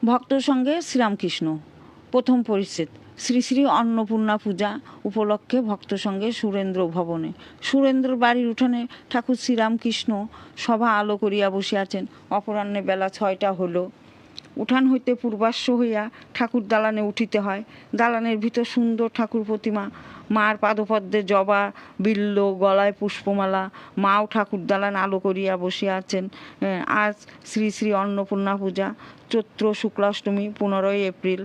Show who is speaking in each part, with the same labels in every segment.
Speaker 1: ভক্ত সঙ্গে শ্রীরামকৃষ্ণ। প্রথম পরিচ্ছেদ। শ্রী শ্রী অন্নপূর্ণা পূজা উপলক্ষে ভক্ত সঙ্গে সুরেন্দ্র ভবনে। সুরেন্দ্র বাড়ির উঠানে ঠাকুর শ্রীরামকৃষ্ণ সভা আলো করিয়া বসিয়াছেন। অপরাহ্নে বেলা 6টা হলো। উঠান হইতে পূর্বাশ্ব হইয়া ঠাকুর দালানে উঠিতে হয়। দালানের ভিতর সুন্দর ঠাকুর প্রতিমা, মার পাদপদ্মে জবা বিল্ল, গলায় পুষ্পমালা। মাও ঠাকুর দালান আলো করিয়া বসিয়া আছেন। আজ শ্রী শ্রী অন্নপূর্ণা পূজা, চৈত্র শুক্লাষ্টমী, 15ই এপ্রিল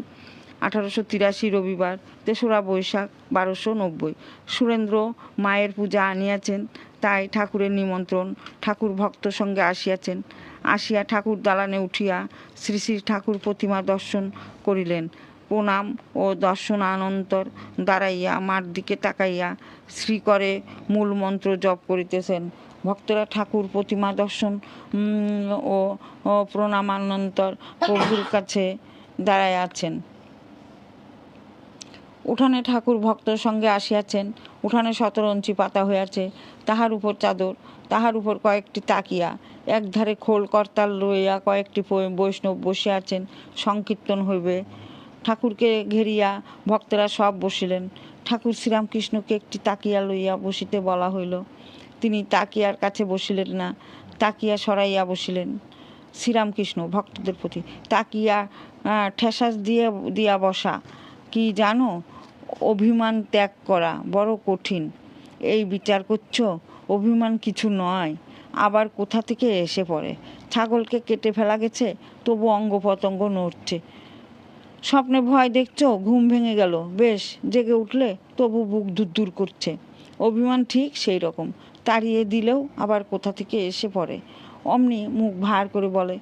Speaker 1: 1883 রবিবার, 3রা বৈশাখ 1290। সুরেন্দ্র মায়ের পূজা আনিয়াছেন, তাই ঠাকুরের নিমন্ত্রণ। ঠাকুর ভক্ত সঙ্গে আসিয়াছেন। আসিয়া ঠাকুর দালানে উঠিয়া শ্রী শ্রী ঠাকুর প্রতিমা দর্শন করিলেন। প্রণাম ও দর্শনানন্তর দাঁড়াইয়া মার দিকে তাকাইয়া শ্রীকরে মূল মন্ত্র জপ করিতেছেন। ভক্তরা ঠাকুর প্রতিমা দর্শন ও প্রণামানন্তর প্রভুর কাছে দাঁড়াইয়া আছেন। উঠানে ঠাকুর ভক্তর সঙ্গে আসিয়াছেন। উঠানে শতরঞ্চি পাতা হইয়াছে, তাহার উপর চাদর, তাহার উপর কয়েকটি তাকিয়া। একধারে খোল করতাল লইয়া কয়েকটি বৈষ্ণব বসিয়া আছেন। সংকীর্তন হইবে। ঠাকুরকে ঘেরিয়া ভক্তরা সব বসিলেন। ঠাকুর শ্রীরামকৃষ্ণকে একটি তাকিয়া লইয়া বসিতে বলা হইল। তিনি তাকিয়ার কাছে বসিলেন না, তাকিয়া সরাইয়া বসিলেন। শ্রীরামকৃষ্ণ ভক্তদের প্রতি, তাকিয়া ঠেসাস দিয়া বসা। কি জানো, অভিমান ত্যাগ করা বড় কঠিন। এই বিচার করছ, অভিমান কিছু নয়, আবার কোথা থেকে এসে পড়ে। ছাগলকে কেটে ফেলা গেছে, তবু অঙ্গ প্রত্যঙ্গ নড়ছে। স্বপ্নে ভয় দেখছ, ঘুম ভেঙে গেল, বেশ জেগে উঠলে তবু বুক ধুরধুর করছে। অভিমান ঠিক সেই রকম, তাড়িয়ে দিলেও আবার কোথা থেকে এসে পড়ে। অমনি মুখ ভার করে বলে,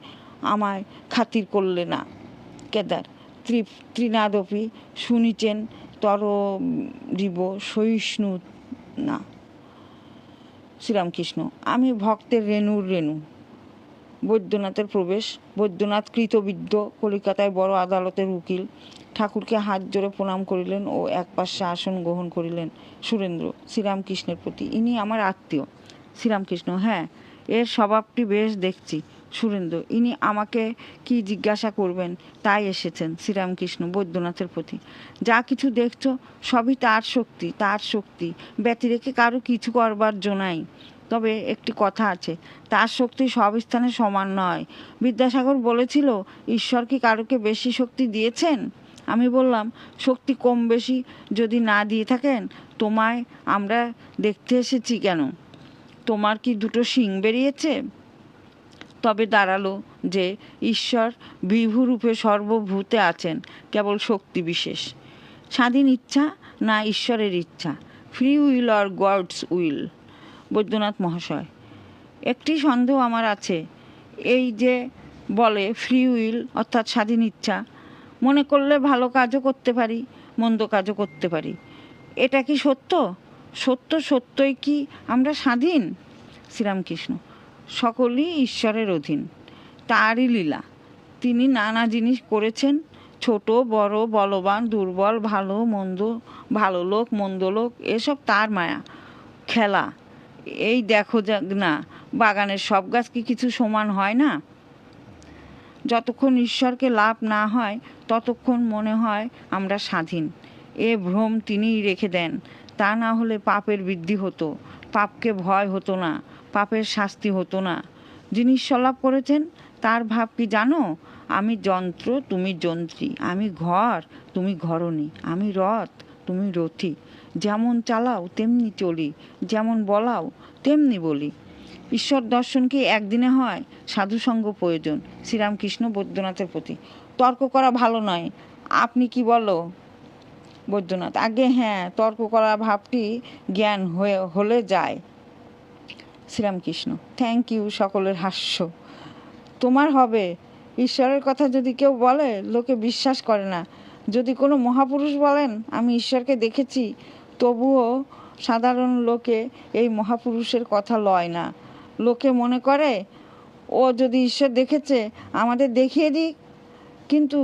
Speaker 1: আমায় খাতির করলে না। কেদার ত্রিনাদপি শুনিছেন তরিব সহিষ্ণু না। শ্রীরামকৃষ্ণ, আমি ভক্তের রেণুর রেণু। বৈদ্যনাথের প্রবেশ। বৈদ্যনাথ কৃতবিদ্য, কলিকাতায় বড় আদালতের উকিল। ঠাকুরকে হাত জোড়ে প্রণাম করিলেন ও এক পাশে আসন গ্রহণ করিলেন। সুরেন্দ্র শ্রীরামকৃষ্ণের প্রতি, ইনি আমার আত্মীয়। শ্রীরামকৃষ্ণ, হ্যাঁ, এর স্বভাবটি বেশ দেখছি। সুরেন্দ্র, ইনি আমাকে কি জিজ্ঞাসা করবেন তাই এসেছেন। শ্রীরামকৃষ্ণ বৈদ্যনাথের প্রতি, যা কিছু দেখছো সবই তার শক্তি, তার শক্তি ব্যতিরেকে কারো কিছু করবার জো নাই। তবে একটি কথা আছে, তার শক্তি সব স্থানে সমান নয়। বিদ্যাসাগর বলেছিল, ঈশ্বর কি কারোকে বেশি শক্তি দিয়েছেন? আমি বললাম, শক্তি কম বেশি যদি না দিয়ে থাকেন, তোমায় আমরা দেখতে এসেছি কেন? তোমার কি দুটো শিং বেরিয়েছে? তবে দাঁড়ালো যে ঈশ্বর বিভুরূপে সর্বভূতে আছেন, কেবল শক্তি বিশেষ। স্বাধীন ইচ্ছা না ঈশ্বরের ইচ্ছা, free will or God's will. Baidyanath মহাশয়, একটি সন্দেহ আমার আছে। এই যে বলে ফ্রি উইল অর্থাৎ স্বাধীন ইচ্ছা, মনে করলে ভালো কাজও করতে পারি, মন্দ কাজও করতে পারি। এটা কি সত্য? সত্যই কি আমরা স্বাধীন? শ্রীরামকৃষ্ণ, সকলই ঈশ্বরের অধীন, তারই লীলা। তিনি নানা জিনিস করেছেন, ছোট বড়, বলবান দুর্বল, ভালো মন্দ, ভালো লোক মন্দ লোক, এসব তার মায়া খেলা। এই দেখো না, বাগানের সব গাছ কি কিছু সমান হয় না? যতক্ষণ ঈশ্বরকে লাভ না হয় ততক্ষণ মনে হয় আমরা স্বাধীন। এ ভ্রম তিনিই রেখে দেন। তা না হলে পাপের বৃদ্ধি হতো, পাপকে ভয় হতো না, পাপের শাস্তি হতো না। যিনি সলাপ করেছেন তার ভাব কি জানো? আমি যন্ত্র, তুমি যন্ত্রী। আমি ঘর, তুমি ঘরণী। আমি রথ, তুমি রথী। যেমন চালাও তেমনি চলি, যেমন বলাও তেমনি বলি। ঈশ্বর দর্শন কি একদিনে হয়? সাধুসঙ্গ প্রয়োজন। শ্রীরামকৃষ্ণ বৈদ্যনাথের প্রতি, তর্ক করা ভালো নয়, আপনি কি বলো? বৈদ্যনাথ, আগে হ্যাঁ, তর্ক করা ভাবটি জ্ঞান হলে যায়। Sri Ramakrishna, thank you. সকলের হাস্য। তোমার হবে। ঈশ্বরের কথা যদি কেউ বলে লোকে বিশ্বাস করে না। যদি কোনো মহাপুরুষ বলেন আমি ঈশ্বরকে দেখেছি, তবুও সাধারণ লোকে এই মহাপুরুষের কথা লয় না। লোকে মনে করে ও যদি ঈশ্বর দেখেছে আমাদের দেখিয়ে দিক। কিন্তু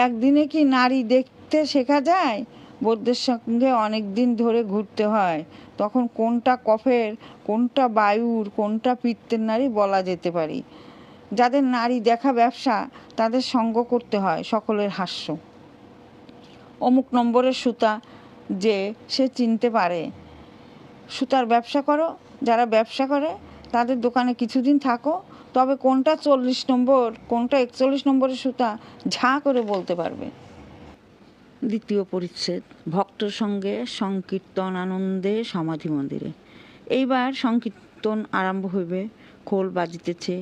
Speaker 1: একদিনে কি নারী দেখতে শেখা যায়? বৌদ্ধের সঙ্গে অনেক দিন ধরে ঘুরতে হয়, তখন কোনটা কফের, কোনটা বায়ুর, কোনটা পিত্তের নারী বলা যেতে পারি। যাদের নারী দেখা ব্যবসা তাদের সঙ্গ করতে হয় সকলের হাস্য। অমুক নম্বরের সুতা যে সে চিনতে পারে, সুতার ব্যবসা করো, যারা ব্যবসা করে তাদের দোকানে কিছুদিন থাকো, তবে কোনটা 40 নম্বর কোনটা 41 নম্বরের সুতা ঝা করে বলতে পারবে। দ্বিতীয় পরিচ্ছেদ, ভক্তর সঙ্গে সংকীর্তন আনন্দে সমাধি মন্দিরে। এইবার সংকীর্তন আরম্ভ হইবে। খোল বাজিতেছে,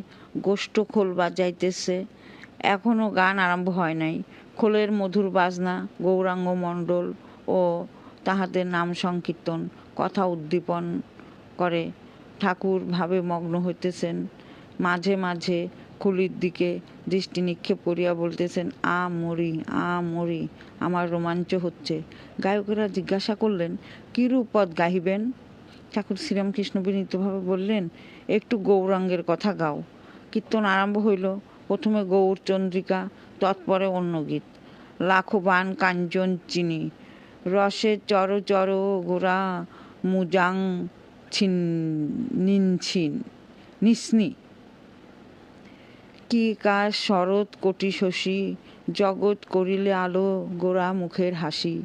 Speaker 1: গোষ্ঠ খোল বাজাইতেছে, এখনও গান আরম্ভ হয় নাই। খোলের মধুর বাজনা, গৌরাঙ্গ মণ্ডল ও তাহাদের নাম সংকীর্তন কথা উদ্দীপন করে। ঠাকুর ভাবে মগ্ন হইতেছেন, মাঝে মাঝে খুলির দিকে দৃষ্টি নিক্ষেপ করিয়া বলতেছেন, আ মরি, আ মরি, আমার রোমাঞ্চ হচ্ছে। গায়কেরা জিজ্ঞাসা করলেন, কিরূপ পদ গাহিবেন? ঠাকুর শ্রীরামকৃষ্ণ বিনীতভাবে বললেন, একটু গৌরাঙ্গের কথা গাও। কীর্তন আরম্ভ হইল। প্রথমে গৌর চন্দ্রিকা, তৎপরে অন্য গীত। লাখো বান কাঞ্চন চিনি, রসে চর চর গোরা মুজাং ছিন নিনছিন নিস্নি, কি কাজ শরৎ কোটি শশী, জগৎ করিলে আলো গোরা মুখের হাসি।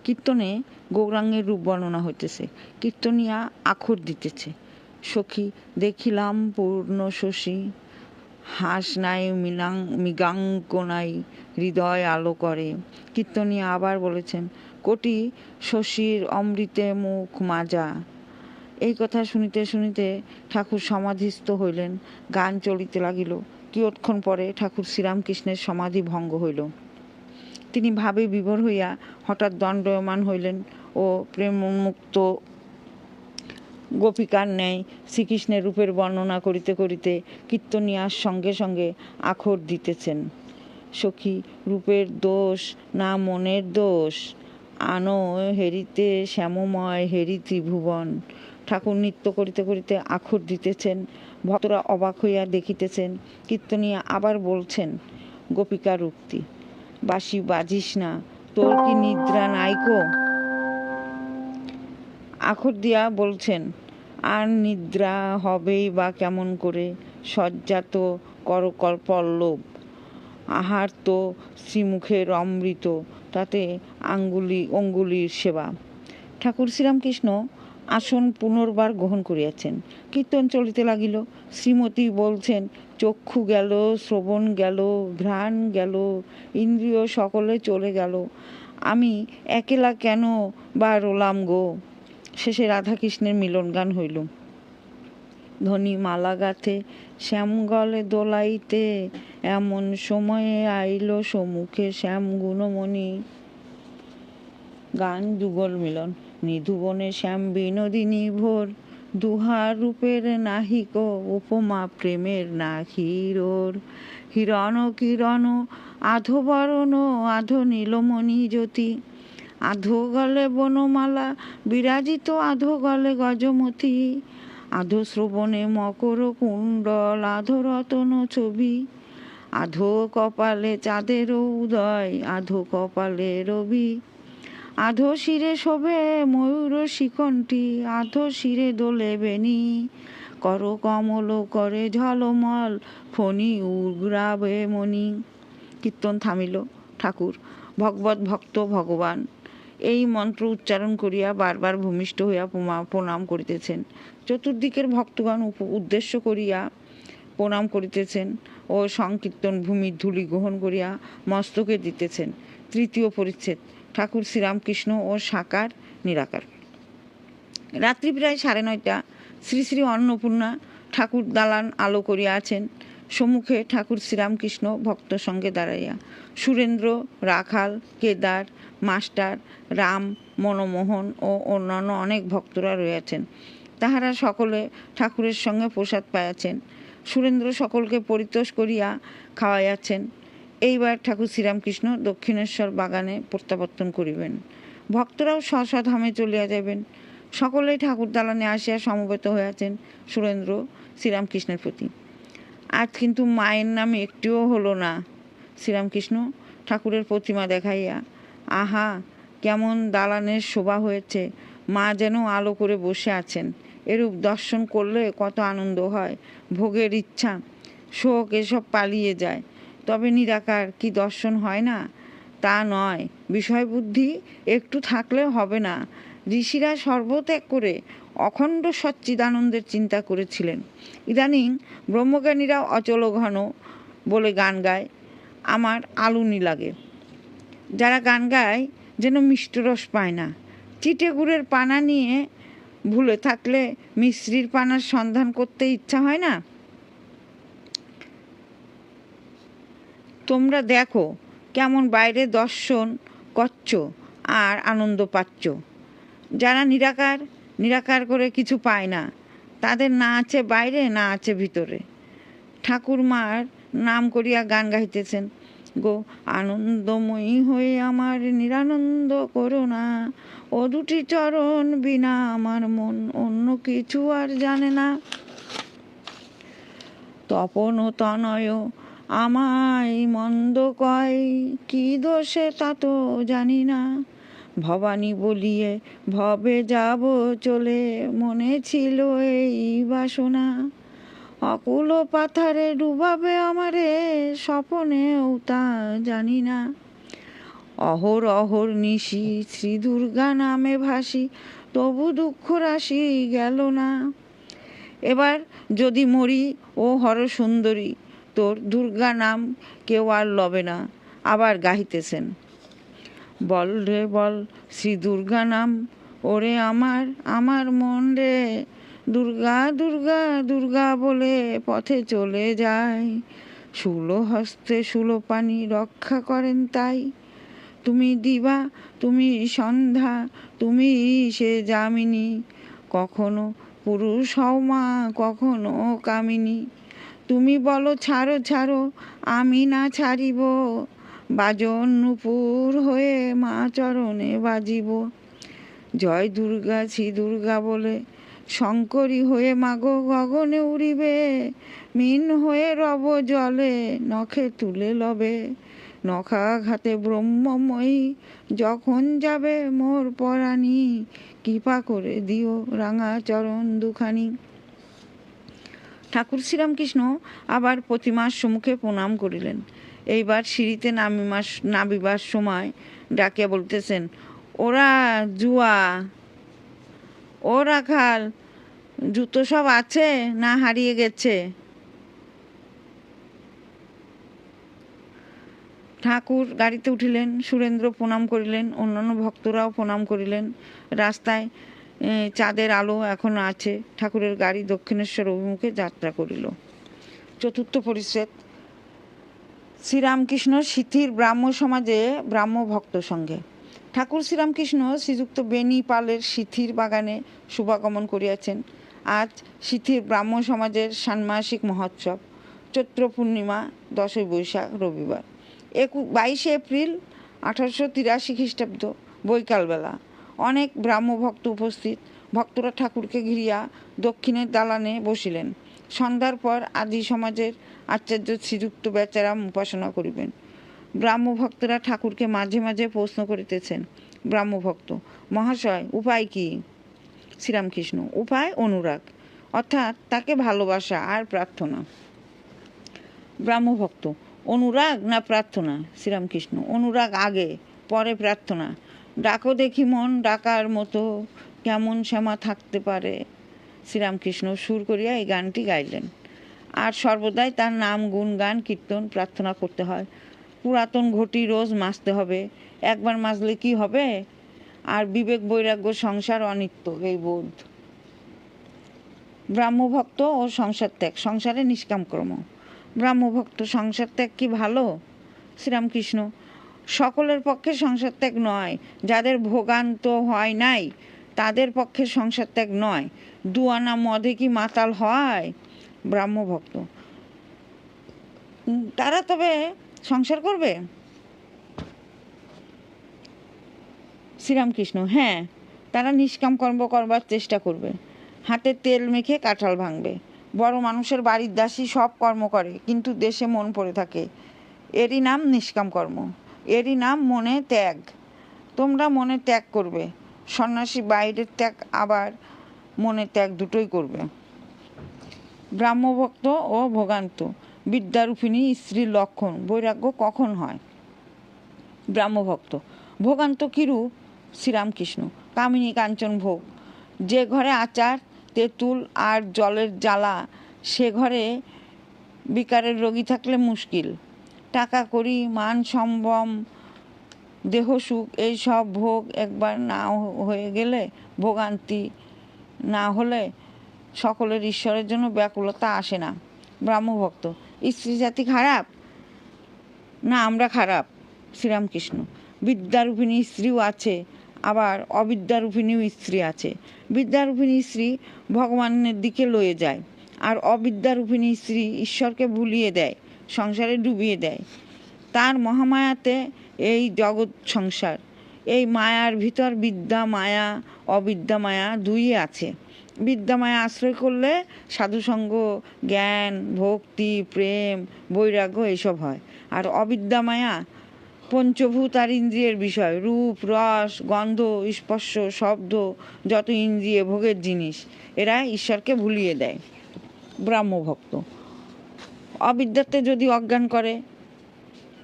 Speaker 1: কীর্তনে গৌরাঙ্গের রূপ বর্ণনা হইতেছে। কীর্তনিয়া আখর দিতেছে, সখী দেখিলাম পূর্ণ শশী, হাস নাই মৃগাঙ্ক নাই, হৃদয় আলো করে। কীর্তনিয়া আবার বলেছেন, কোটি শশীর অমৃতে মুখ মাজা। এই কথা শুনিতে শুনিতে ঠাকুর সমাধিস্থ হইলেন। গান চলিতে লাগিল। কিয়ৎক্ষণ পরে ঠাকুর শ্রীরামকৃষ্ণের সমাধি ভঙ্গ হইল। তিনি ভাবে বিভোর হইয়া হঠাৎ দণ্ডায়মান হইলেন ও প্রেমোন্মুক্ত গোপিকার ন্যায় শ্রীকৃষ্ণের রূপের বর্ণনা করিতে করিতে কীর্তনিয়ার সঙ্গে সঙ্গে আখর দিতেছেন। সখী রূপের দোষ না মনের দোষ, আনো হেরিতে শ্যামময় হেরি ত্রিভুবন। ঠাকুর নৃত্য করিতে করিতে আখর দিতেছেন। ভক্তরা অবাক হইয়া দেখিতেছেন। কীর্তনিয়া আবার বলছেন গোপিকার উক্তি, বাঁশি বাজিস না, তোর কি নিদ্রা নাইকো? আখর দিয়া বলছেন, আর নিদ্রা হবেই বা কেমন করে, শয্যা তো করকল পল্লব, আহার তো শ্রীমুখের অমৃত, তাতে অঙ্গুলির সেবা। ঠাকুর শ্রীরামকৃষ্ণ আসন পুনর্বার গ্রহণ করিয়াছেন। কীর্তন চলিতে লাগিল। শ্রীমতী বলছেন, চক্ষু গেল, শ্রবণ গেল, ঘ্রাণ গেল, ইন্দ্রিয় সকলে চলে গেল, আমি একেলা কেন বা রোলাম গো। শেষে রাধাকৃষ্ণের মিলন গান হইল। ধনী মালা গাথে শ্যাম গলে দোলাইতে, এমন সময়ে আইল সম্মুখে শ্যাম গুণমণি। গান যুগল মিলন। নিধুবনে শ্যাম বিনোদিনী ভোর, দুহার রূপের নাহিক উপমা প্রেমের নাহিরোর। হিরণ কিরণ আধো বরণ আধো নীলমণি জ্যোতি, আধো গলে বনমালা বিরাজিত আধো গলে গজমতি, আধো শ্রবণে মকর কুণ্ডল আধো রতন ছবি, আধো কপালে চাঁদের উদয় আধো কপালে রবি, আধো শিরে শোভে ময়ূর শিকণ্ঠী আধো শিরে দোলে বেণী, কর কমল করে ঝলমল ফণি উগ্রাবে মণি। কীর্তন থামিল। ঠাকুর ভগবত ভক্ত ভগবান এই মন্ত্র উচ্চারণ করিয়া বারবার ভূমিষ্ঠ হইয়া প্রণাম করিতেছেন। চতুর্দিকের ভক্তগণ উদ্দেশ্য করিয়া প্রণাম করিতেছেন ও সংকীর্তন ভূমির ধূলি গ্রহণ করিয়া মস্তকে দিতেছেন। তৃতীয় পরিচ্ছেদ, ঠাকুর শ্রীরামকৃষ্ণ ও সাকার নিরাকার। রাত্রি প্রায় 9:30। শ্রী শ্রী অন্নপূর্ণা ঠাকুর দালান আলো করিয়া আছেন। সম্মুখে ঠাকুর শ্রীরামকৃষ্ণ ভক্ত সঙ্গে দাঁড়াইয়া। সুরেন্দ্র, রাখাল, কেদার, মাস্টার, রাম, মনমোহন ও অন্যান্য অনেক ভক্তরা রয়েছেন। তাহারা সকলে ঠাকুরের সঙ্গে প্রসাদ পাইয়াছেন। সুরেন্দ্র সকলকে পরিতোষ করিয়া খাওয়াইয়াছেন। এইবার ঠাকুর শ্রীরামকৃষ্ণ দক্ষিণেশ্বর বাগানে প্রত্যাবর্তন করিবেন। ভক্তরাও স্বস্বধামে চলিয়া যাইবেন। সকলেই ঠাকুর দালানে আসিয়া সমবেত হইয়াছেন সুরেন্দ্র শ্রীরামকৃষ্ণের প্রতি। আজ কিন্তু মায়ের নাম একটিও হলো না। শ্রীরামকৃষ্ণ ঠাকুরের প্রতিমা দেখাইয়া, আহা কেমন দালানের শোভা হয়েছে, মা যেন আলো করে বসে আছেন, এরূপ দর্শন করলে কত আনন্দ হয়, ভোগের ইচ্ছা। শোক এসব পালিয়ে যায়। তবে নিরাকার কি দর্শন হয় না? তা নয়, বিষয় বুদ্ধি একটু থাকলে হবে না। ঋষিরা সর্বত্যাগ করে অখণ্ড সচ্চিদানন্দের চিন্তা করেছিলেন। ইদানিং ব্রহ্মজ্ঞানীরা অচল ঘন বলে গান গায়, আমার আলুনি লাগে। যারা গান গায় যেন মিষ্টরস পায় না। চিটে গুড়ের পানা নিয়ে ভুলে থাকলে মিশ্রির পানার সন্ধান করতে ইচ্ছা হয় না? তোমরা দেখো কেমন বাইরে দর্শন করছ আর আনন্দ পাচ্ছ। যারা নিরাকার করে কিছু পায় না, তাদের না আছে বাইরে, না আছে ভিতরে। ঠাকুরমার নাম করিয়া গান গাইতেছেন, গো আনন্দময়ী হয়ে আমার নিরানন্দ করো না, ও দুটি চরণ বিনা আমার মন অন্য কিছু আর জানে না। তপন তনয় আমায় মন্দ কয়, কি দোষে তা তো জানি না, ভবানী বলিয়ে ভবে যাব চলে, মনে ছিল এই বাসনা, অকুল পাথারে ডুবাবে আমারে, স্বপনেও তা জানি না। অহর অহর নিশি শ্রী দুর্গা নামে ভাসি, তবু দুঃখ রাশি গেল না। এবার যদি মরি ও হরসুন্দরী, তোর দুর্গা নাম কেউ আর লবে না। আবার গাহিতেছেন, বল রে বল শ্রী দুর্গা নাম, ওরে আমার মন রে, দুর্গা দুর্গা দুর্গা বলে পথে চলে যায়, শূল হস্তে শূলপাণি রক্ষা করেন তাই। তুমি দিবা, তুমি সন্ধ্যা, তুমি সে যামিনী, কখনো পুরুষ হও মা, কখনো কামিনী। তুমি বলো ছাড়ো ছাড়ো, আমি না ছাড়িব, বাজন নূপুর হয়ে মা চরণে বাজিব। জয় দুর্গা শ্রী দুর্গা বলে শঙ্করী হয়ে মাগো গগনে উড়িবে, মিন হয়ে রব জলে নখে তুলে লবে, নখাঘাতে ব্রহ্মময়ী যখন যাবে মোর পরাণী, কৃপা করে দিও রাঙা চরণ দুখানি। ঠাকুর শ্রীরামকৃষ্ণ আবার প্রতিমার সম্মুখে প্রণাম করিলেন। এইবার সিঁড়িতে নামিবার সময় ডাকিয়া বলতেছেন, ওরা জুয়া, ও রাখাল, জুতো সব আছে না হারিয়ে গেছে? ঠাকুর গাড়িতে উঠিলেন, সুরেন্দ্র প্রণাম করিলেন, অন্যান্য ভক্তরাও প্রণাম করিলেন। রাস্তায় চাঁদের আলো এখনো আছে। ঠাকুরের গাড়ি দক্ষিণেশ্বর অভিমুখে যাত্রা করিল। চতুর্থ পরিচ্ছেদ। শ্রীরামকৃষ্ণ সিথির ব্রাহ্ম সমাজে ব্রাহ্ম ভক্ত সঙ্গে। ঠাকুর শ্রীরামকৃষ্ণ শ্রীযুক্ত বেনি পালের সিথির বাগানে শুভাগমন করিয়াছেন। আজ সিথির ব্রাহ্ম সমাজের ষান্মাসিক মহোৎসব, চৈত্র পূর্ণিমা, 10ই বৈশাখ, রবিবার, 22শে এপ্রিল 1883 খ্রিস্টাব্দ, বৈকালবেলা। অনেক ব্রাহ্ম ভক্ত উপস্থিত। ভক্তরা ঠাকুরকে ঘিরিয়া দক্ষিণের দালানে বসিলেন। সন্ধ্যার পর আদি সমাজের আচার্য শ্রীযুক্ত বেচারাম উপাসনা করিবেন। ব্রাহ্মভক্তরা ঠাকুরকে মাঝে মাঝে প্রশ্ন করিতেছেন। ব্রাহ্মভক্ত, মহাশয় উপায় কি? শ্রীরামকৃষ্ণ, উপায় অনুরাগ, অর্থাৎ তাকে ভালোবাসা আর প্রার্থনা। ব্রাহ্মভক্ত, অনুরাগ না প্রার্থনা? শ্রীরামকৃষ্ণ, অনুরাগ আগে, পরে প্রার্থনা। ডাকো দেখি মন ডাকার মতো, কেমন শ্যামা থাকতে পারে। শ্রীরামকৃষ্ণ সুর করিয়া এই গানটি গাইলেন। আর সর্বদাই তার নাম, গুণ, গান, কীর্তন, প্রার্থনা করতে হয়। পুরাতন ঘটি রোজ মাজতে হবে। একবার মাজলে কি হবে? আর বিবেক বৈরাগ্য সংসার অনিত্য, এই বোধ। ব্রাহ্মভক্ত ও সংসার ত্যাগ, সংসারে নিষ্কাম কর্ম। ব্রাহ্মভক্ত, সংসার ত্যাগ কি ভালো? শ্রীরামকৃষ্ণ, সকলের পক্ষে সংসার ত্যাগ নয়। যাদের ভোগান্ত হয় নাই তাদের পক্ষে সংসার ত্যাগ নয়। 2 আনা মদে কি মাতাল হয়? ব্রাহ্মভক্ত, তারা তবে সংসার করবে? শ্রীরামকৃষ্ণ, হ্যাঁ, তারা নিষ্কাম কর্ম করবার চেষ্টা করবে। হাতে তেল মেখে কাঁঠাল ভাঙবে। বড় মানুষের বাড়ির দাসী সব কর্ম করে, কিন্তু দেশে মন পড়ে থাকে। এরই নাম নিষ্কাম কর্ম, এরই নাম মনে ত্যাগ। তোমরা মনে ত্যাগ করবে। সন্ন্যাসী বাইরের ত্যাগ আবার মনে ত্যাগ, দুটোই করবে। ব্রাহ্মভক্ত ও ভোগান্ত, বিদ্যারূপিণী স্ত্রীর লক্ষণ। বৈরাগ্য কখন হয়? ব্রাহ্মভক্ত: ভোগান্ত কিরূপ? শ্রীরামকৃষ্ণ: কামিনী কাঞ্চন ভোগ। যে ঘরে আচার, তেঁতুল আর জলের জ্বালা, সে ঘরে বিকারের রোগী থাকলে মুশকিল। টাকা কড়ি, মান সম্ভ্রম, দেহসুখ, এই সব ভোগ একবার না হয়ে গেলে, ভোগান্তি না হলে সকলের ঈশ্বরের জন্য ব্যাকুলতা আসে না। ব্রাহ্মভক্ত: স্ত্রী জাতি খারাপ না আমরা খারাপ? শ্রীরামকৃষ্ণ: বিদ্যারূপিণী স্ত্রীও আছে, আবার অবিদ্যারূপিণীও স্ত্রী আছে। বিদ্যারূপিণী স্ত্রী ভগবানের দিকে লয়ে যায়, আর অবিদ্যারূপিণী স্ত্রী ঈশ্বরকে ভুলিয়ে দেয়, সংসারে ডুবিয়ে দেয়। তার মহামায়াতে এই জগৎ সংসার। এই মায়ার ভিতর বিদ্যা মায়া, অবিদ্যা মায়া দুই আছে। বিদ্যা মায়া আশ্রয় করলে সাধুসঙ্গ, জ্ঞান, ভক্তি, প্রেম, বৈরাগ্য এইসব হয়। আর অবিদ্যা মায়া পঞ্চভূত আর ইন্দ্রিয়ের বিষয়, রূপ, রস, গন্ধ, স্পর্শ, শব্দ, যত ইন্দ্রিয় ভোগের জিনিস, এরা ঈশ্বরকে ভুলিয়ে দেয়। ব্রাহ্মভক্ত: অবিদ্যাতে যদি অজ্ঞান করে,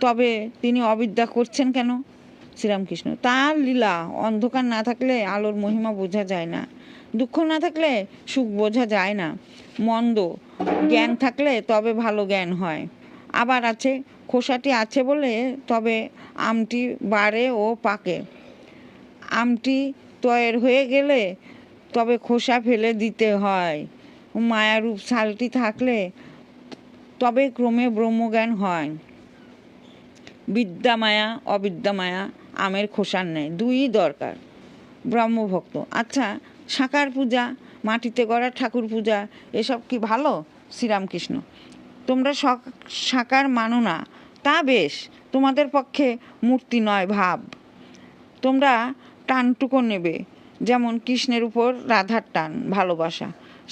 Speaker 1: তবে তিনি অবিদ্যা করছেন কেন? শ্রীরামকৃষ্ণ: তার লীলা। অন্ধকার না থাকলে আলোর মহিমা বোঝা যায় না, দুঃখ না থাকলে সুখ বোঝা যায় না, মন্দ জ্ঞান থাকলে তবে ভালো জ্ঞান হয়। আবার আছে, খোসাটি আছে বলে তবে আমটি বাড়ে ও পাকে। আমটি তয়ের হয়ে গেলে তবে খোসা ফেলে দিতে হয়। মায়ারূপ ছালটি থাকলে তবে ক্রমে ব্রহ্মজ্ঞান হয়। বিদ্যা মায়া, অবিদ্যা মায়া আমের খোসার নেয়, দুই দরকার। ব্রহ্মভক্ত: আচ্ছা, সাকার পূজা, মাটিতে গড়া ঠাকুর পূজা, এসব কি ভালো? শ্রীরামকৃষ্ণ: তোমরা সাকার মানো না, তা বেশ, তোমাদের পক্ষে মূর্তি নয় ভাব। তোমরা টানটুকু নেবে, যেমন কৃষ্ণের উপর রাধার টান, ভালোবাসা।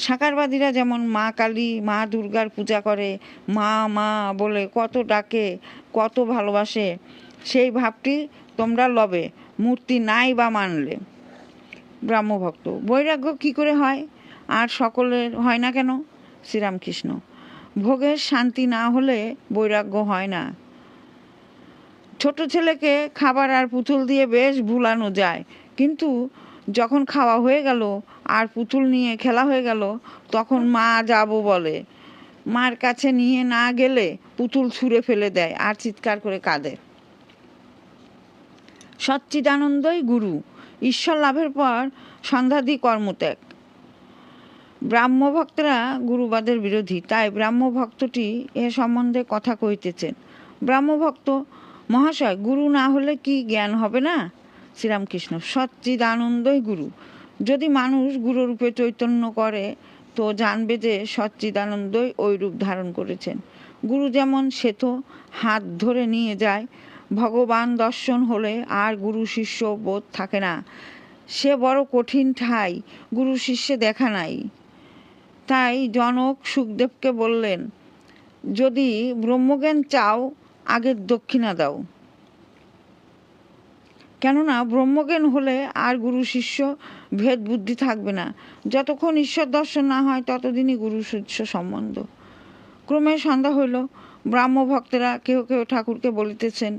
Speaker 1: সাকারবাদীরা যেমন মা কালী, মা দুর্গার পূজা করে, মা মা বলে কত ডাকে, কত ভালোবাসে, সেই ভাবটি তোমরা লবে, মূর্তি নাই বা মানলে। ব্রাহ্মভক্ত: বৈরাগ্য কি করে হয়, আর সকলের হয় না কেন? শ্রীরামকৃষ্ণ: ভোগের শান্তি না হলে বৈরাগ্য হয় না। ছোট ছেলেকে খাবার আর পুতুল দিয়ে বেশ ভুলানো যায়, কিন্তু যখন খাওয়া হয়ে গেল আর পুতুল নিয়ে খেলা হয়ে গেল, তখন মা যাবো বলে। মার কাছে নিয়ে না গেলে পুতুল ছুঁড়ে ফেলে দেয় আর চিৎকার করে কাঁদে। সচ্চিদানন্দই গুরু। ঈশ্বর লাভের পর সন্ধ্যাদি কর্মত্যাগ। ব্রাহ্মভক্তরা গুরুবাদের বিরোধী, তাই ব্রাহ্মভক্তটি এ সম্বন্ধে কথা কইতেছেন। ব্রাহ্মভক্ত: মহাশয়, গুরু না হলে কি জ্ঞান হবে না? শ্রীরামকৃষ্ণ: সচ্চিদানন্দই গুরু। যদি মানুষ গুরুরূপে চৈতন্য করে, তো জানবে যে সচ্চিদানন্দই ওই রূপ ধারণ করেছেন। গুরু যেমন সেতো হাত ধরে নিয়ে যায়, ভগবান দর্শন হলে আর গুরু শিষ্য বোধ থাকে না। সে বড় কঠিন ঠাই, গুরু শিষ্যে দেখা নাই। তাই জনক সুখদেবকে বললেন, যদি ব্রহ্মজ্ঞান চাও, আগে দক্ষিণা দাও। কেননা ব্রহ্মজ্ঞান হলে আর গুরু শিষ্য ভেদ বুদ্ধি থাকবে না। যতক্ষণ ঈশ্বর দর্শন না হয়, ততদিনই গুরু শিষ্য সম্বন্ধ। ক্রমে সন্ধ্যা হইল। ব্রাহ্মভক্তেরা কেউ কেউ ঠাকুরকে বলিতেছেন,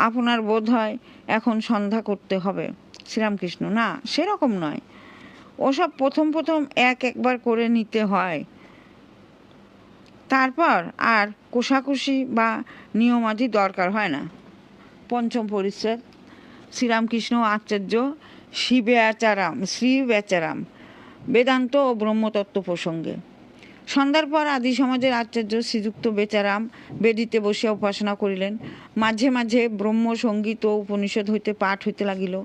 Speaker 1: আপনার বোধ হয় এখন সন্ধ্যা করতে হবে। শ্রীরামকৃষ্ণ: না, সেরকম নয়, ওসব প্রথম প্রথম একবার করে নিতে হয়, তারপর আর কোষাকুষি বা নিয়মাদি দরকার হয় না। পঞ্চম পরিচ্ছেদ। শ্রীরামকৃষ্ণ আচার্য শ্রী বেচারাম বেদান্ত ও ব্রহ্মতত্ত্ব প্রসঙ্গে। সন্ধ্যার পর আদি সমাজের আচার্য শ্রীযুক্ত বেচারাম বেদিতে বসিয়া উপাসনা করিলেন। মাঝে মাঝে ব্রহ্ম সঙ্গীত ও উপনিষদ হইতে পাঠ হইতে লাগিল।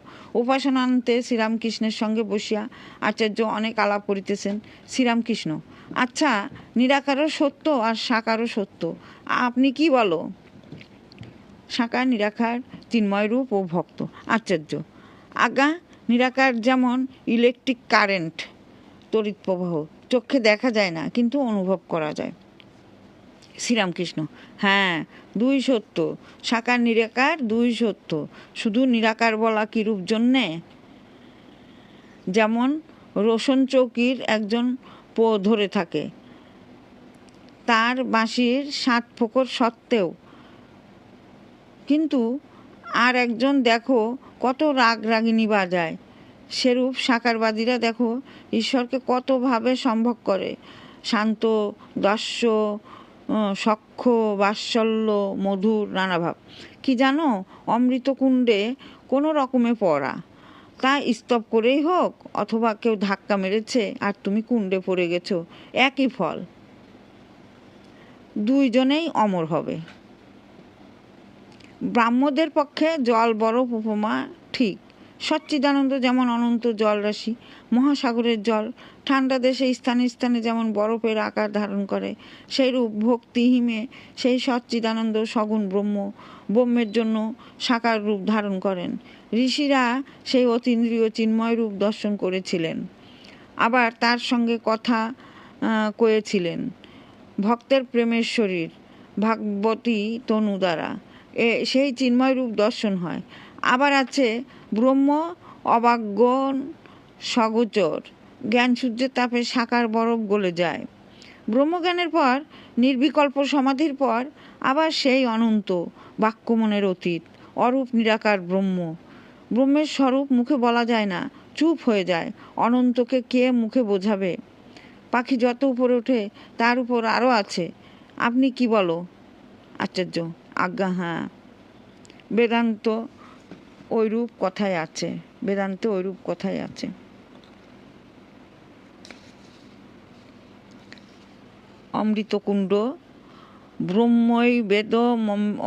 Speaker 1: উপাসনান্তে শ্রীরামকৃষ্ণের সঙ্গে বসিয়া আচার্য অনেক আলাপ করিতেছেন। শ্রীরামকৃষ্ণ: আচ্ছা, নিরাকারও সত্য আর সাকারও সত্য, আপনি কি বলো? সাকার, নিরাকার, চিন্ময়রূপ ও ভক্ত। আচার্য: আজ্ঞা, নিরাকার যেমন ইলেকট্রিক কারেন্ট, তড়িৎ প্রবাহ, চোখে দেখা যায় না, কিন্তু অনুভব করা যায়। শ্রীরামকৃষ্ণ: হ্যাঁ, দুই সত্য, সাকার নিরাকার দুই সত্য। শুধু নিরাকার বলা কিরূপ জন্যে? যেমন রোশন চৌকির একজন পো ধরে থাকে, তার বাঁশির 7 ফোঁকর সত্ত্বেও। কিন্তু আর একজন দেখো কত রাগিনী বাজায়। সেরূপ সাকারবাদীরা দেখো ঈশ্বরকে কতভাবে সম্ভব করে। শান্ত, দাস্য, সখ্য, বাৎসল্য, মধুর, নানা ভাব। কি জানো, অমৃতকুণ্ডে কোনো রকমে পড়া, তা স্তব করেই হোক অথবা কেউ ধাক্কা মেরেছে আর তুমি কুণ্ডে পড়ে গেছো, একই ফল, দুইজনেই অমর হবে। ব্রাহ্মদের পক্ষে জল বরফ উপমা ঠিক। সচ্চিদানন্দ যেমন অনন্ত জলরাশি, মহাসাগরের জল ঠান্ডা দেশে স্থানে স্থানে যেমন বরফের আকার ধারণ করে, সেইরূপ ভক্তিহীনে সেই সচ্চিদানন্দ সগুণ ব্রহ্মের জন্য সাকার রূপ ধারণ করেন। ঋষিরা সেই অতীন্দ্রিয় চিন্ময় রূপ দর্শন করেছিলেন, আবার তার সঙ্গে কথা কয়েছিলেন ভক্তের প্রেমের শরীর ভাগবতী তনু দ্বারা সেই চিন্ময় রূপ দর্শন হয়। আবার আছে ব্রহ্ম অবাজ্ঞন সগোচর, জ্ঞান সূর্যের তাপে সাকার বরফ গলে যায়। ব্রহ্মজ্ঞানের পর নির্বিকল্প সমাধির পর আবার সেই অনন্ত বাক্যমনের অতীত অরূপ নিরাকার ব্রহ্মের স্বরূপ মুখে বলা যায় না, চুপ হয়ে যায়। অনন্তকে কে মুখে বোঝাবে? পাখি যত উপরে ওঠে তার উপর আরও আছে। আপনি কি বলো আচার্য? আজ্ঞা হ্যাঁ, বেদান্ত ওইরূপ কথাই আছে, বেদান্তে ওইরূপ কথাই আছে। অমৃতকুণ্ড ব্রহ্মৈ বেদ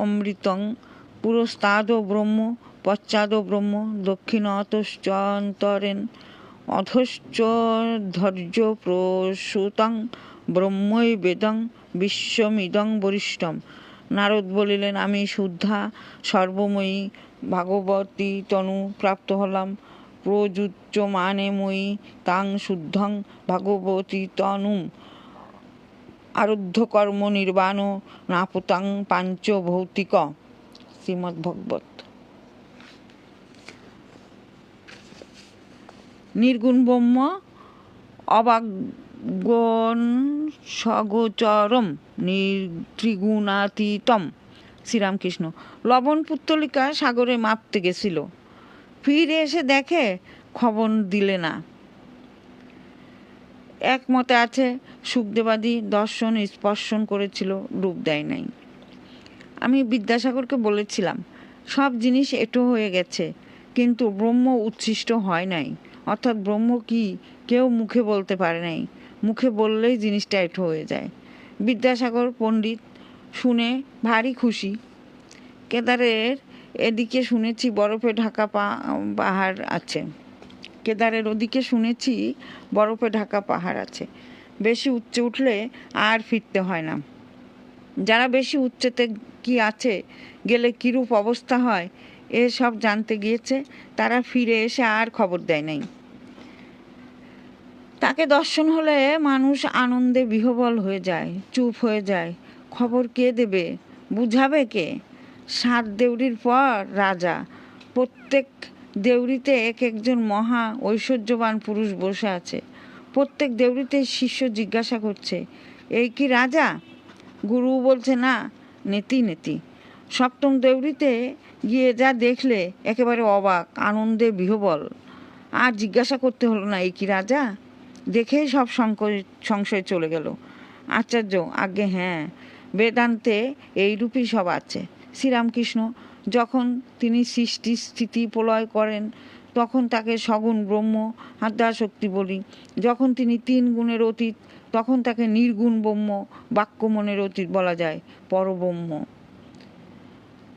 Speaker 1: অমৃতং পুরস্তাদ ব্রহ্ম পশ্চাদ ব্রহ্ম দক্ষিণতশ্চন্তরেণ অধশ্চ ধৈর্য প্রসূতং ব্রহ্মৈ বেদং বিশ্বমিদং বরিষ্ঠম। নারদ বলিলেন, আমি শুদ্ধা সর্বময়ী ভাগবতী তনু প্রাপ্ত হলাম, প্রযুজ্যমানে মই তাং শুদ্ধং ভাগবতী তনুম আরুদ্ধকর্ম নির্বাণ নাপুতাং পাঞ্চ ভৌতিক। শ্রীমদ্ভগবত। নির্গুণ ব্রহ্ম অবাজ্ঞন সগোচরম ত্রিগুণাতীতম। শ্রীরামকৃষ্ণ। লবণ পুত্তলিকা সাগরে মাপতে গেছিল, ফিরে এসে দেখে খবর দিলে না। একমতে আছে সুখদেবাদী দর্শন স্পর্শন করেছিল, রূপ দেয় নাই। আমি বিদ্যাসাগরকে বলেছিলাম, সব জিনিস এঁটো হয়ে গেছে কিন্তু ব্রহ্ম উচ্ছিষ্ট হয় নাই। অর্থাৎ ব্রহ্ম কি কেউ মুখে বলতে পারে নাই, মুখে বললেই জিনিসটা এঁটো হয়ে যায়। বিদ্যাসাগর পণ্ডিত শুনে ভারী খুশি। কেদারের এদিকে শুনেছি বরফে ঢাকা পাহাড় আছে, কেদারের ওদিকে শুনেছি বরফে ঢাকা পাহাড় আছে। বেশি উচ্চে উঠলে আর ফিরতে হয় না। যারা বেশি উচ্চতে কি আছে গেলে কিরূপ অবস্থা হয় এসব জানতে গিয়েছে, তারা ফিরে এসে আর খবর দেয় নাই। তাকে দর্শন হলে মানুষ আনন্দে বিহ্বল হয়ে যায়, চুপ হয়ে যায়। খবর কে দেবে, বুঝাবে কে? 7 দেউড়ির পর রাজা, প্রত্যেক দেউড়িতে এক একজন মহা ঐশ্বর্যবান পুরুষ বসে আছে। প্রত্যেক দেউড়িতে শিষ্য জিজ্ঞাসা করছে, এই কি রাজা? গুরু বলছে না, নেতি নেতি। 7ম দেউড়িতে গিয়ে যা দেখলে একেবারে অবাক, আনন্দে বিহ্বল। আর জিজ্ঞাসা করতে হলো না, এই কি রাজা? দেখেই সব সংশয় চলে গেল। আচার্য, আজ্ঞে হ্যাঁ, বেদান্তে এইরূপই সব আছে। শ্রীরামকৃষ্ণ যখন তিনি সৃষ্টি স্থিতি প্রলয় করেন তখন তাকে সগুণ ব্রহ্ম আদ্যাশক্তি বলি। যখন তিনি 3 গুণের অতীত তখন তাকে নির্গুণ ব্রহ্ম বাক্যমনের অতীত বলা যায়, পরব্রহ্ম।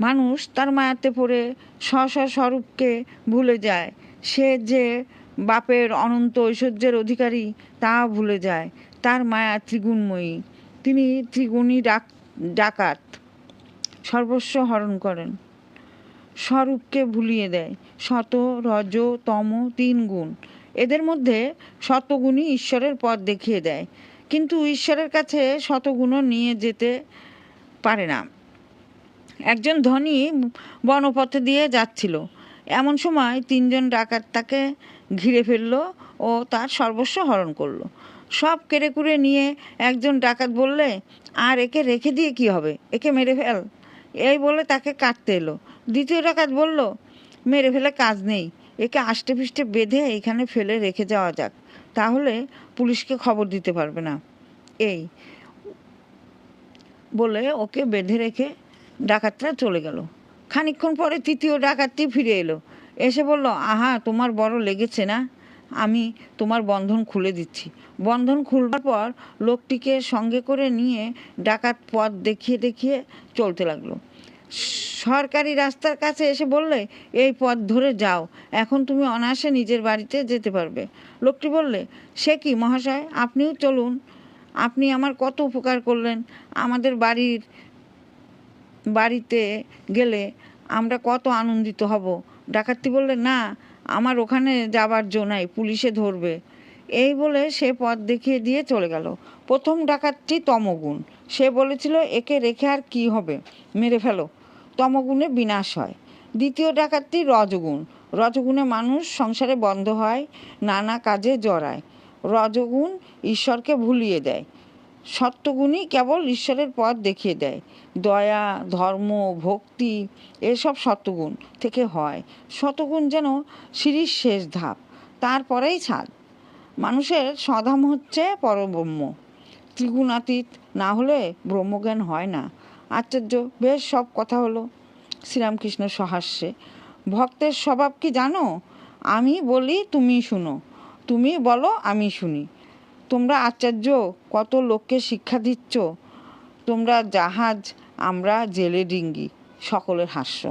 Speaker 1: মানুষ তার মায়াতে পড়ে স্বস্বরূপকে ভুলে যায়। সে যে বাপের অনন্ত ঐশ্বর্যের অধিকারী তা ভুলে যায়। তার মায়া ত্রিগুণময়ী, তিনি ত্রিগুণী ডাকাত, সর্বস্ব হরণ করেন, স্বরূপকে ভুলিয়ে দেয়। সত রজ তম 3 গুণ, এদের মধ্যে শতগুণই ঈশ্বরের পথ দেখিয়ে দেয়, কিন্তু ঈশ্বরের কাছে শতগুণও নিয়ে যেতে পারে না। একজন ধনী বনপথে দিয়ে যাচ্ছিল, এমন সময় 3 জন ডাকাত তাকে ঘিরে ফেলল ও তার সর্বস্ব হরণ করল। সব কেড়ে কুড়ে নিয়ে একজন ডাকাত বললে, আর একে রেখে দিয়ে কি হবে, একে মেরে ফেল। এই বলে তাকে কাটতে এলো। দ্বিতীয় ডাকাত বলল, মেরে ফেলে কাজ নেই, একে আষ্টে পিষ্টে বেঁধে এখানে ফেলে রেখে যাওয়া যাক, তাহলে পুলিশকে খবর দিতে পারবে না। এই বলে ওকে বেঁধে রেখে ডাকাতরা চলে গেল। খানিকক্ষণ পরে তৃতীয় ডাকাতটি ফিরে এলো, এসে বলল, আহা, তোমার বড় লেগেছে না, আমি তোমার বন্ধন খুলে দিচ্ছি। বন্ধন খুলবার পর লোকটিকে সঙ্গে করে নিয়ে ডাকাত পথ দেখিয়ে দেখিয়ে চলতে লাগলো। সরকারি রাস্তার কাছে এসে বললে, এই পথ ধরে যাও, এখন তুমি অনায়াসে নিজের বাড়িতে যেতে পারবে। লোকটি বললে, সে কি মহাশয়, আপনিও চলুন, আপনি আমার কত উপকার করলেন, আমাদের বাড়িতে গেলে আমরা কত আনন্দিত হব। ডাকাতটি বললে, না, আমার ওখানে যাবার জো নাই, পুলিশে ধরবে। এই বলে সে পথ দেখিয়ে দিয়ে চলে গেল। প্রথম ডাকাতটি তমগুণ, সে বলেছিল, একে রেখে আর কি হবে, মেরে ফেলো, তমগুণে বিনাশ হয়। দ্বিতীয় ডাকাতটি রজগুণ, রজগুণে মানুষ সংসারে বন্ধ হয়, নানা কাজে জড়ায়। রজগুণ ঈশ্বরকে ভুলিয়ে দেয়। সত্যগুণই কেবল ঈশ্বরের পথ দেখিয়ে দেয়। দয়া, ধর্ম, ভক্তি এসব সত্যগুণ থেকে হয়। শতগুণ যেন সিঁড়ির শেষ ধাপ, তারপরেই ছাদ। মানুষের স্বধাম হচ্ছে পরব্রহ্ম। ত্রিগুণাতীত না হলে ব্রহ্মজ্ঞান হয় না। আশ্চর্য, বেশ সব কথা হলো। শ্রীরামকৃষ্ণ সহাস্যে, ভক্তের স্বভাব কি জানো? আমি বলি তুমি শুনো, তুমি বলো আমি শুনি। তোমরা আচার্য, কত লোককে শিক্ষা দিচ্ছ। তোমরা জাহাজ, আমরা জেলে ডিঙ্গি। সকলের হাস্য।